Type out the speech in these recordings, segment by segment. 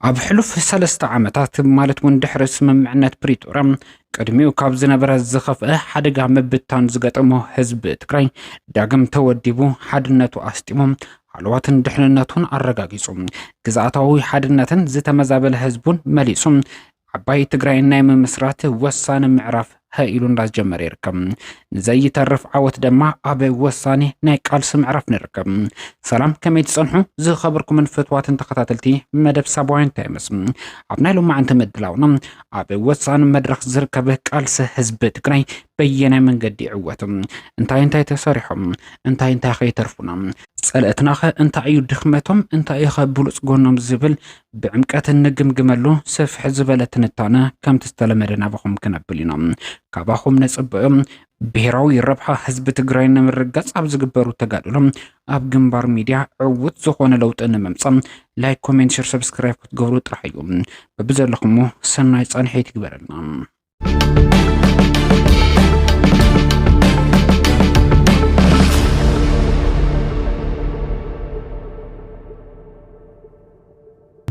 ኣብ ሕሉፍ 3 ዓመታት ማለት እውን ድሕሪ ስምምዕነት ፕሪቶርያ ቅድሚኡ ካብ ዝነበረ ዝኸፍአ ሓደጋ ምብታን ዝገጠሞ ህዝቢ ትግራይ ዳግም ተወዲቡ ሓድነቱ ኣስጢሙ ሃልዋትን ድሕንነቱን ኣረጋጊጹ ግዝኣታዊ ሓድነትን ዝተመዛበለ ህዝቡን መሊሱ ዓባይ ትግራይ ናይ ምምስራት ወሳኒ ምዕራፍ هايلو ناس جمر يركم زي ترف عوت دما أبي وصاني نايقال سمع رف نركم سلام كميت صنحو زي خبركم من فتوات انتقاتلتي مدب سابوين تامس عبنا له ما انت مدلاونا أبي وصان مدرخ زركبه قال سهزب تكراي بينا من قد عوتم انتاي تصريحهم انتاي خي ترفونا سألتناخ انت عيو دخمتهم انت ايخا بولس قونهم زبل بعمكات النجم جملو سفح زبالة نتانا كم تستلمرنا بخم كنبلينا كاباخم نصبهم بهراوي الربحة حزب تجرين من الرجاس أب زجبرو تجادلهم أب جنبار ميديا عود زخون لوت إن ممصم لايك كومنت شير سبسكرايب وتجورو ترحيهم ببزر لكمو سنة صنحي تكبرنا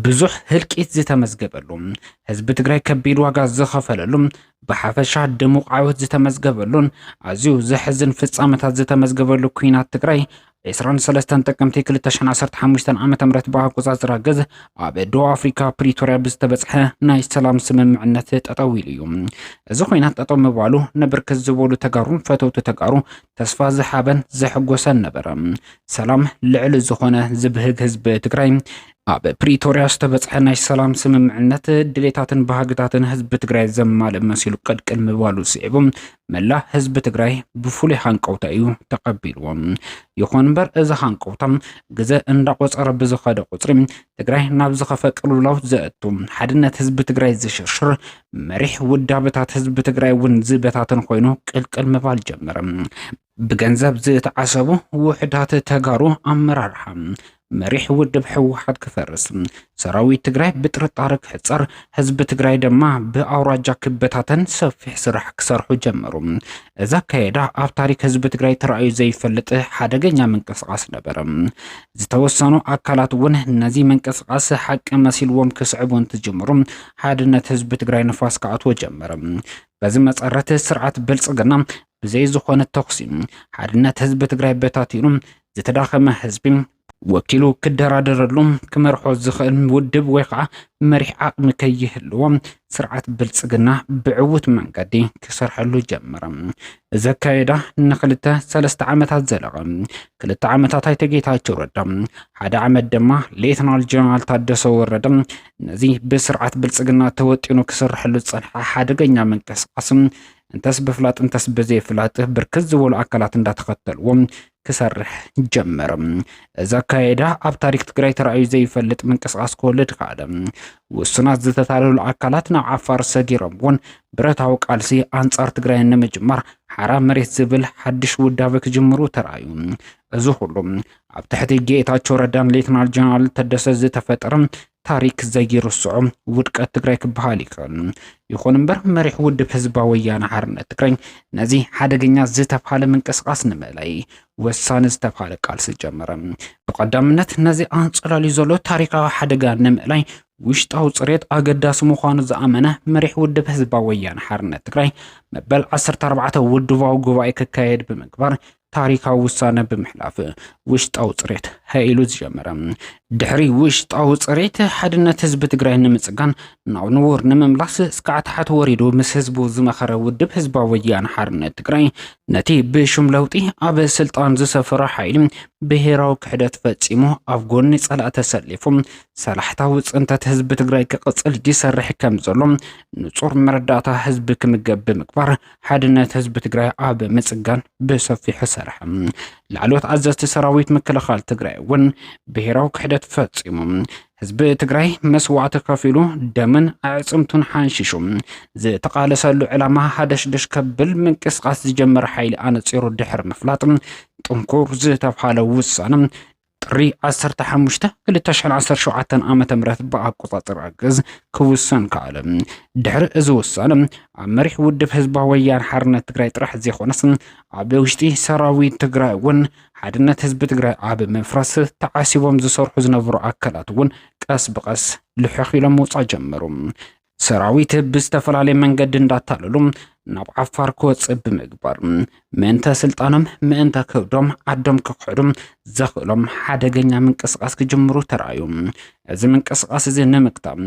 بزح هلكيت زي تمزجبلهم حزب تجري كبير واجع زخفلهم بحفش دموع عود زي تمزجبلون عزيو زحزن في الصامت زي تمزجبلو كوينات تجري إسران سلستان تكمتي كل تشان عصرت حمشتن عامة مرتبها قصاص راجز عبدو أفريقيا بريتوريا بستبصحة ناي سلام سمم عنتت أطويل يوم زخوينات أطوم بعلو نبرك الزبولو تجارون فتو تجارو تصفى زحابا زحقوسن نبرم سلام لعل زخونة زبهج حزب تجري أب بريتوريا استبصحة ناي سلام سمم عنت دليتاتن بهاجتاتن حزب تجري زمال مسيلو قد كلمة والو سيبهم ملا حزب تجري بفولي حنقوتايو تقبلوهم يخون بر إذا حنقوتم جزء اندقوص عرب زخاد قصرم تجري نابز خفق لولاو زأتم حدنا حزب تجري زشر مريح ودابتات حزب تجري ونزبتاتن خوينو كل مبال جمرم بجنزب زيت عصبو وحدات تجارو أمرارهم مريح ودب حد كفرس سراوي تجري بترطارك حصر حزب تجري دما بأوراجا كبتاتن سفح سرح كسرحو جمرو إذا كيدا أب تاريخ حزب تجري ترأي زي فلت حدقنيا من قصقاس نبرم زتوسانو أكالات ونه نزي من قصقاس حق مسيلوم كسعبون تجمرم حادنا حزب تجري نفاس كعطو جمرم بزي مسأرة سرعة بلصقنا بزي زخون التقسيم حادنا حزب تجري بتاتينم زتداخل حزبين وكيلو كدرادر اللوم كمرحو زخل مودب ويقع مريح عقم كيه اللوم سرعة بلصقنا بعوت منقدي كسرح له جمرم إذا كايدا نقلته 3 عامتات زلغم 3 عامتات هاي تجيتها وردم هذا عمد دما ليتنا الجنرال تادسو وردم نزي بسرعة بلصقنا توتينو كسرح له صنحة حدقنيا من قصقاسم انتس بفلات انتس بزي فلات بركز ولو أكلات اندا تختلوم كسرح جمرم إذا كايدا أب تاريخ تجري ترأي زي فلت من قصقاس كولد قادم والسنات زتتالو الأكلاتنا عفار سجيرم ون برتاو قالسي أنصار تجري نمجمر حرام مريت زبل حدش ودابك جمرو ترأيو إذا خلوم أب تحت جيتاتشو ردان ليتنا الجنرال تدس زتفترم تاريخ زير الصعوم ودك تجري كبهالي يخون بر مريح ود بحزبا ويانا حرنا تكرين نزي حدقنيا زتفحال من قصقاس نملاي وسان زتفحال قال سجمرم بقدامنت نزي أنصلالي زولو تاريخا حدقا نملاي وشتاو صريت أقداس مخان زأمنه مريح ود بحزبا ويانا حرنا تكرين مبال 14 ودواو قواي كايد بمكبر تاريخا وسانه بمحلافه وشتاو صريت هايلو زجمرم دحري وشتاو صريت حدنا حزب تجري نمصقان ناو نور نمملاس اسكعت حت وريدو مس حزبو زمخره ودب حزبا ويان حرنا تجري نتي بشم لوطي اب سلطان زسفر حيل بهراو كحدت فصيمو افغون صلاه تسلفم صلاحتاو صنت حزب تجري كقصل يسرح كم زلم نصور مرداتا حزب كمجب مكبر حدنا حزب تجري اب مصقان بسفي حسرحم لعلوت عززت سراويت مكلخال تجري ون بهراو كحدت فصيمو حزب تجري مسوعة كافيلو دمن عصمتون حانششم زي تقالسلو علامة حدش دش كبل من قصقاس جمر حيل أنا تصيرو دحر مفلاطم تنكور زي تفحالو وسانم ري 15 كل تشحن 17 عامة مرات بقى قطاطر عجز كوسان كعلم دحر ازوسانم عمريح ودف حزبا ويان حرنا تجري طرح زي خونسن عبوشتي سراوي تجري ون حدنا حزب تجري عاب منفرس تعاسيبهم زسرحو زنبرو أكلات ون ቀስ በቀስ ልሕኽ ኢሎም ምውፃእ ጀመሩ። ሰራዊት ብዝተፈላለየ መንገዲ እንዳታለሉ ናብ ዓፋር ክወፅእ ብምግባር ምእንተ ስልጣኖም ምእንተ ክብዶም ዓዶም ክክሕዱ ዘኽእሎም ሓደገኛ ምንቅስቃስ ክጅምሩ ተራእዩ። እዚ ምንቅስቃስ እዚ ንምግታም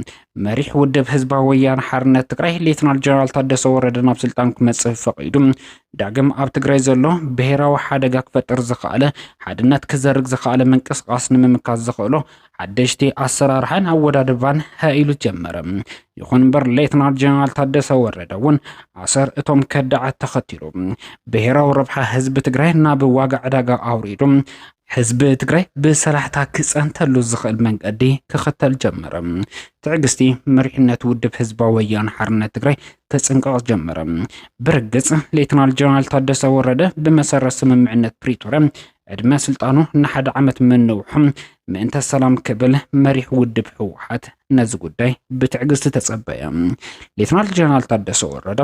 መሪሕ ውድብ ህዝባዊ ወያነ ሓርነት ትግራይ ሌተናል ጀነራል ታደሰ ወረደ ናብ ስልጣን ክመጽእ ፈቒዱ ዳግም ኣብ ትግራይ ዘሎ ብሄራዊ ሓደጋ ክፈጥር ዝኽኣለ ሓድነት ክዘርግ ዝኽኣለ ምንቅስቃስ ንምምካት ዝኽእሎ ሓደሽቲ ኣሰራርሓን ኣወዳድባን ሃኢሉ ጀመረ። ይኹን እምበር ሌተናል ጀነራል ታደሰ ወረደ እውን ኣሰር እቶም ከዳዓት ተኸቲሉ ብሄራዊ ረብሓ ህዝቢ ትግራይ ናብ ዋጋ ዕዳጋ ኣውሪዱ ህዝቢ ትግራይ ብሰላሕታ ክጸንተሉ ዝኽእል መንገዲ ክኽተል ጀመረ። ትዕግስቲ መሪሕነት ውድብ ህዝባዊ ወያነ ሓርነት ትግራይ ተጽንቀቕ ጀመረ። ብርግጽ ሌተናል ጀነራል ታደሰ ወረደ ብመሰረት ስምምዕነት ፕሪቶሪያ ዕድመ ስልጣኑ ንሓደ ዓመት ምንውሖም ምእንተ ሰላም ክብል መሪሕ ውድብ ህወሓት ነዚ ጉዳይ ብትዕግስቲ ተጸበየ። ሌተናል ጀነራል ታደሰ ወረደ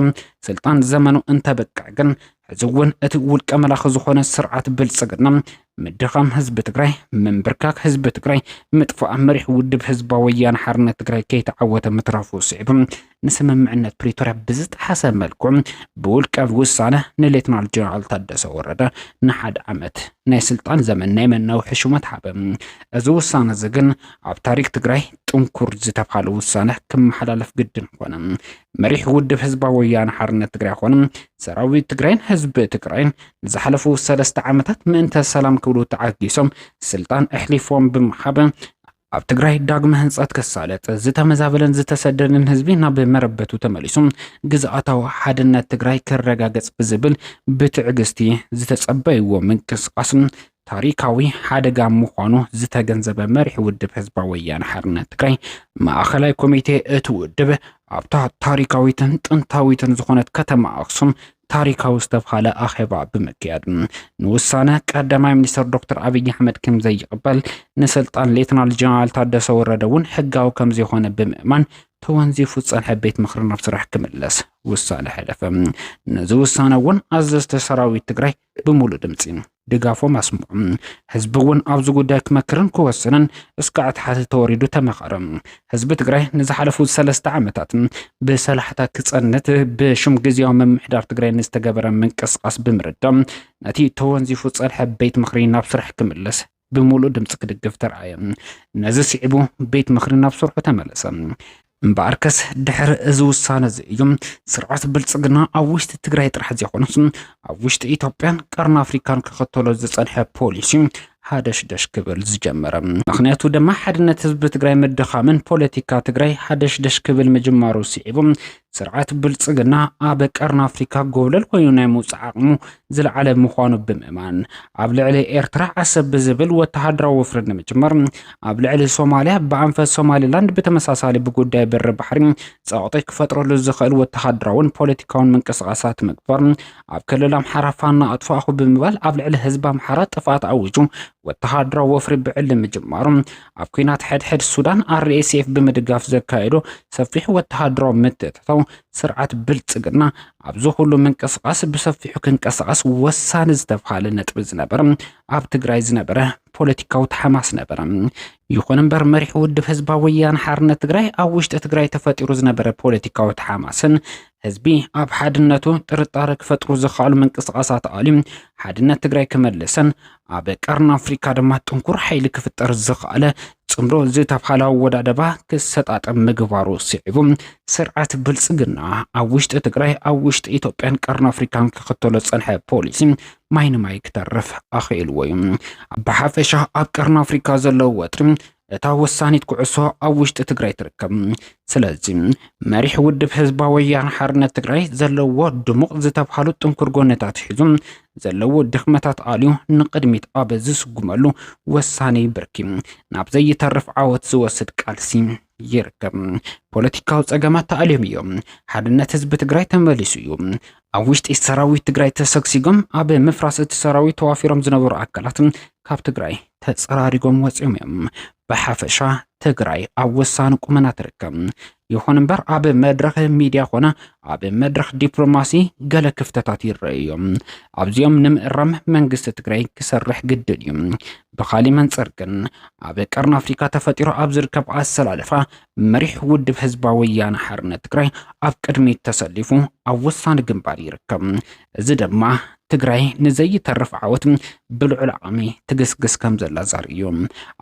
ስልጣን ዘመኑ እንተበቅዕ ግን ሕዚ እውን እቲ ውልቀ መላኽ ዝኾነ ስርዓት ብልጽግና ምድኻም ህዝቢ ትግራይ ምንብርካክ ህዝቢ ትግራይ ምጥፋእ መሪሕ ውድብ ህዝባዊ ወያነ ሓርነት ትግራይ ከይተዓወተ ምትረፉ ስዒቡ ንስምምዕነት ፕሪቶሪያ ብዝተሓሰ መልክዑ ብውልቀ ውሳነ ንሌተናል ጀነራል ታደሰ ወረደ ንሓደ ዓመት ናይ ስልጣን ዘመን ናይ መናውሒ ሹመት ሃበ። እዚ ውሳነ እዚ ግን ኣብ ታሪክ ትግራይ ጥንኩር ዝተባሃለ ውሳነ ክመሓላለፍ ግድን ኮነ። መሪሕ ውድብ ህዝባዊ ወያነ ሓርነት ትግራይ ኮነ ሰራዊት ትግራይን ህዝቢ ትግራይን ንዝሓለፉ 3 ዓመታት ምእንተ ሰላም ክብሉ ተዓጊሶም ስልጣን ኣሕሊፎም ብምሓበ ኣብ ትግራይ ዳግመ ህንጸት ከሳለጥ ዝተመዛበለን ዝተሰደደን ህዝቢ ናብ መረበቱ ተመሊሱ ግዝኣታዊ ሓድነት ትግራይ ክረጋገጽ ብዝብል ብትዕግስቲ ዝተጸበይዎ ምንቅስቃስ ታሪካዊ ሓደጋ ምዃኑ ዝተገንዘበ መሪሕ ውድብ ህዝባዊ ወያነ ሓርነት ትግራይ ማእኸላይ ኮሚቴ እቲ ውድብ ኣብታ ታሪካዊትን ጥንታዊትን ዝኾነት ከተማ ኣክሱም ታሪካዊ ዝተባሃለ ኣኼባ ብምክያድ ንውሳነ ቀዳማይ ሚኒስትር ዶክተር አብይ አሕመድ ከም ዘይቅበል ንስልጣን ሌተናል ጀነራል ታደሰ ወረደ እውን ሕጋዊ ከም ዘይኾነ ብምእማን ተወንዚፉ ጸንሐ ቤት ምክሪ ናብ ስራሕ ክምለስ ውሳነ ሕለፈ። ነዚ ውሳነ እውን ኣዘዝተ ሰራዊት ትግራይ ብሙሉእ ድምፂ ድጋፎም ኣስምዑ። ህዝቢ እውን ኣብዚ ጉዳይ ክመክርን ክወስንን እስካዕ ታሕቲ ተወሪዱ ተመኸረ። ህዝቢ ትግራይ ንዝሓለፉ 3 ዓመታት ብሰላሕታ ክጸንት ብሽም ግዝያዊ ምምሕዳር ትግራይ ንዝተገበረ ምንቅስቃስ ብምርዳም ነቲ ተወንዚፉ ጸንሐ ቤት ምክሪ ናብ ስራሕ ክምለስ ብሙሉእ ድምፂ ክድግፍ ተረኣየ። ነዚ ስዒቡ ቤት ምክሪ ናብ ስርሑ ተመለሰ። እምበኣርከስ ድሕሪ እዚ ውሳነ እዚ እዩ ስርዓት ብልጽግና ኣብ ውሽጢ ትግራይ ጥራሕ ዘይኮነስ ኣብ ውሽጢ ኢትዮጵያን ቀርኒ ኣፍሪካን ክኽተሎ ዝጸንሐ ፖሊሲ ሓደሽደሽ ክብል ዝጀመረ። ምክንያቱ ድማ ሓድነት ህዝቢ ትግራይ ምድኻምን ፖለቲካ ትግራይ ሓደሽደሽ ክብል ምጅማሩ ስዒቡ ስርዓት ብልጽግና ኣብ ቀርኒ ኣፍሪካ ጎብለል ኮይኑ ናይ ምውፃእ ዓቕሙ ዝለዓለ ምዃኑ ብምእማን ኣብ ልዕሊ ኤርትራ ዓሰብ ብዝብል ወተሃደራዊ ወፍሪ ንምጅማር ኣብ ልዕሊ ሶማልያ ብኣንፈት ሶማሊላንድ ብተመሳሳሊ ብጉዳይ በሪ ባሕሪ ጸቕጢ ክፈጥረሉ ዝኽእል ወተሃደራውን ፖለቲካውን ምንቅስቃሳት ምግባር ኣብ ክልል ኣምሓራ ፋና ኣጥፋእኹ ብምባል ኣብ ልዕሊ ህዝቢ ኣምሓራ ጥፍኣት ኣውጁ ወተሃደራዊ ወፍሪ ብዕሊ ምጅማሩ ኣብ ኩናት ሕድሕድ ሱዳን RSF ብምድጋፍ ዘካየዶ ሰፊሕ ወተሃደራዊ ምትእትታው ስርዓት ብልጽግና ኣብዚ ሁሉ ምንቅስቃስ ብሰፊሑ ክንቀሳቀስ ወሳኒ ዝተባሃለ ነጥቢ ዝነበረ ኣብ ትግራይ ዝነበረ ፖለቲካዊ ተሓማስ ነበረ። ይኹን እምበር መሪሕ ውድብ ህዝባዊ ወያነ ሓርነት ትግራይ ኣብ ውሽጢ ትግራይ ተፈጢሩ ዝነበረ ፖለቲካዊ ተሓማስን ህዝቢ ኣብ ሓድነቱ ጥርጣረ ክፈጥሩ ዝኽኣሉ ምንቅስቃሳት ኣልዩ ሓድነት ትግራይ ክመልሰን ኣብ ቀርኒ ኣፍሪካ ድማ ጥንኩር ሓይሊ ክፍጠር ዝኽኣለ ጽምሮ ዝተባሃለ ወዳደባ ክሰጣጠም ምግባሩ ስዒቡ ስርዓት ብልጽግና ኣብ ውሽጢ ትግራይ ኣብ ውሽጢ ኢትዮጵያን ቀርኒ ኣፍሪካን ክኽተሎ ጸንሐ ፖሊሲ ማይ ንማይ ክተርፍ ኣኽኢልዎ እዩ። ብሓፈሻ ኣብ ቀርኒ ኣፍሪካ ዘለዎ ወጥሪ እታ ወሳኒት ኩዕሶ ኣብ ውሽጢ ትግራይ ትርከብ። ስለዚ መሪሕ ውድብ ህዝባዊ ወያነ ሓርነት ትግራይ ዘለዎ ድሙቕ ዝተባሃሉ ጥንኩር ጎነታት ሒዙ ዘለዎ ድኽመታት ኣልዩ ንቅድሚት ኣብ ዝስጉመሉ ወሳኒ ብርኪ ናብ ዘይተርፍ ዓወት ዝወስድ ቃልሲ ይርከብ። ፖለቲካዊ ጸገማት ተኣልዮም እዮም። ሓድነት ህዝቢ ትግራይ ተመሊሱ እዩ። ኣብ ውሽጢ ሰራዊት ትግራይ ተሰግሲጎም ኣብ ምፍራስ እቲ ሰራዊት ተዋፊሮም ዝነበሩ ኣካላት ካብ ትግራይ ተጸራሪጎም ወፂኦም እዮም። ብሓፈሻ ትግራይ ኣብ ወሳኒ ቁመና ትርከብ ይኹን እምበር ኣብ መድረኽ ሚድያ ኾነ ኣብ መድረኽ ዲፕሎማሲ ገለ ክፍተታት ይረአዮም ኣብዚኦም ንምእራም መንግስቲ ትግራይ ክሰርሕ ግድን እዩ ብኻሊ መንጽር ግን ኣብ ቀርኒ ኣፍሪካ ተፈጢሮ ኣብ ዝርከብ ኣሰላለፋ መሪሕ ውድብ ህዝባዊ ወያነ ሓርነት ትግራይ ኣብ ቅድሚት ተሰሊፉ ኣብ ወሳኒ ግንባር ይርከብ እዚ ድማ ትግራይ ንዘይተርፍ ዓወት ብልዑል ዓቕሚ ትግስግስ ከም ዘላ ዘርእዩ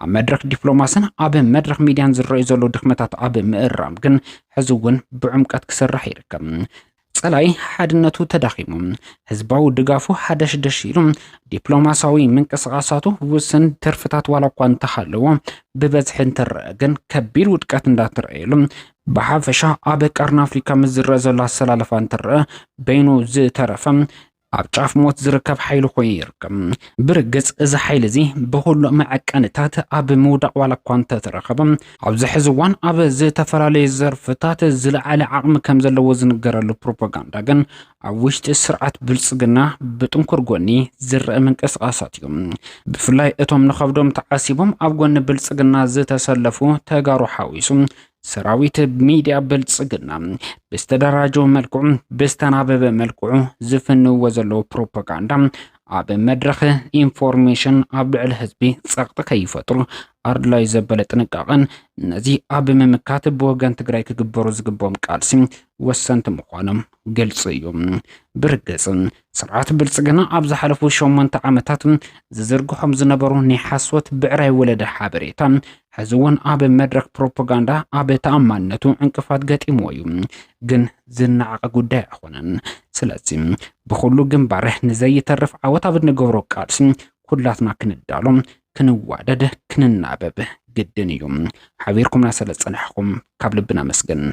ኣብ መድረኽ ዲፕሎማስን ኣብ መድረኽ ሚድያን ዝረአዩ ዘሎ ድኽመታት ኣብ ምእራም ግን ሕዚ እውን ብዕምቀት ክስራሕ ይርከብ ጸላይ ሓድነቱ ተዳኺሙ ህዝባዊ ድጋፉ ሓደሽ ኢሉ ዲፕሎማሳዊ ምንቅስቓሳቱ ውስን ትርፍታት ዋላ እኳ እንተሃለዎ ብበዝሒ እንትረአ ግን ከቢድ ውድቀት እንዳትረአየሉ ብሓፈሻ ኣብ ቀርኒ ኣፍሪካ ምዝረአ ዘሎ ኣሰላለፋ እንትረአ በይኑ ዝተረፈ ኣብ ጫፍ ሞት ዝርከብ ሓይሊ ኮይኑ ይርከብ ብርግጽ እዚ ሓይሊ እዚ ብኩሉ መዐቀንታት ኣብ ምውዳቕ ዋላ እኳ እንተተረኸበ ኣብዚ ሕዚ እዋን ኣብ ዝተፈላለዩ ዘርፍታት ዝለዓለ ዓቕሚ ከም ዘለዎ ዝንገረሉ ፕሮፓጋንዳ ግን ኣብ ውሽጢ ስርዓት ብልጽግና ብጥንኩር ጎኒ ዝረአ ምንቅስቓሳት እዮም ብፍላይ እቶም ንኸብዶም ተዓሲቦም ኣብ ጎኒ ብልጽግና ዝተሰለፉ ተጋሩ ሓዊሱ ሰራዊት ሚድያ ብልጽግና ብስተደራጀው መልክዑ ብስተናበበ መልክዑ ዝፍንዎ ዘለዎ ፕሮፓጋንዳ ኣብ መድረኽ ኢንፎርሜሽን ኣብ ልዕሊ ህዝቢ ጸቕጢ ከይፈጥሩ ኣድላይ ዘበለ ጥንቃቐን ነዚ ኣብ ምምካት ብወገን ትግራይ ክግበሩ ዝግቦም ቃልሲ ወሰንቲ ምዃኖም ገልጽ እዩ ብርግጽ ስርዓት ብልጽግና ኣብ ዝሓለፉ 8 ዓመታት ዝዝርግሖም ዝነበሩ ናይ ሓሶት ብዕራይ ወለደ ሓበሬታ ሕዚ እውን ኣብ መድረኽ ፕሮፓጋንዳ ኣብ ተኣማንነቱ ዕንቅፋት ገጢምዎ እዩ ግን ዝነዓቐ ጉዳይ ኣይኮነን ስለዚ ብኩሉ ግንባር ንዘይተርፍ ዓወት ኣብ ንገብሮ ቃልሲ ኩላትና ክንዳሎም ክንዋደድ ክንናበብ ግድን እዩ ሓቢርኩምና ስለ ዝጸንሕኩም ካብ ልብና መስገን